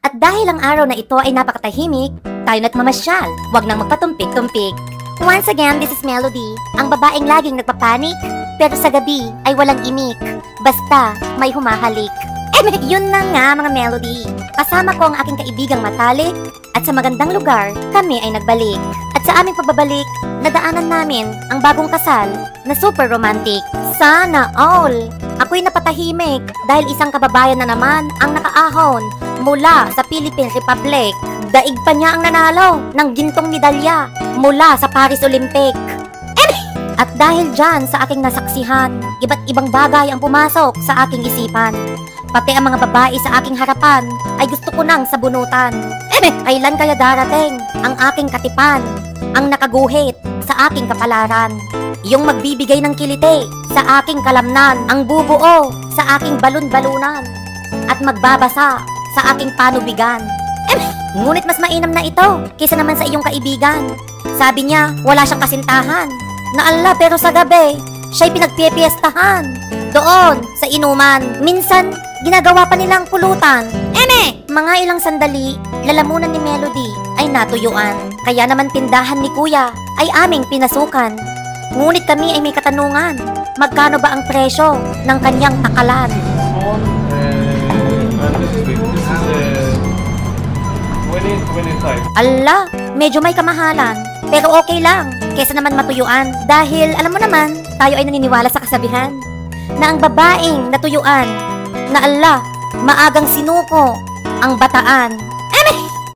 At dahil ang araw na ito ay napakatahimik, tayo na't mamasyal, wag nang magpatumpik-tumpik. Once again, this is Melody, ang babaeng laging nagpapanik, pero sa gabi ay walang imik, basta may humahalik. Yun na nga mga Melody, kasama ko ang aking kaibigang matalik, at sa magandang lugar, kami ay nagbalik. At sa aming pagbabalik, nadaanan namin ang bagong kasal na super romantic. Sana all! Ako'y napatahimik dahil isang kababayan na naman ang nakaahon mula sa Philippine Republic. Daig pa niya ang nanalo ng gintong medalya mula sa Paris Olympic. At dahil dyan sa aking nasaksihan, iba't ibang bagay ang pumasok sa aking isipan. Pati ang mga babae sa aking harapan ay gusto ko nang sabunutan. Kailan kaya darating ang aking katipan, ang nakaguhit sa aking kapalaran, yung magbibigay ng kilite sa aking kalamnan, ang bubuo sa aking balon-balunan, at magbabasa sa aking panubigan. Ngunit mas mainam na ito kaysa naman sa iyong kaibigan. Sabi niya wala siyang kasintahan, na ala pero sa gabi siya'y pinagpipiestahan doon sa inuman. Minsan ginagawa pa nilang pulutan. Mga ilang sandali, lalamunan ni Melody ay natuyuan. Kaya naman tindahan ni Kuya ay aming pinasukan. Ngunit kami ay may katanungan, magkano ba ang presyo ng kanyang takalan? Ala, medyo may kamahalan, pero okay lang, kesa naman matuyuan. Dahil alam mo naman, tayo ay naniniwala sa kasabihan na ang babaeng natuyuan, na ala, maagang sinuko ang bataan.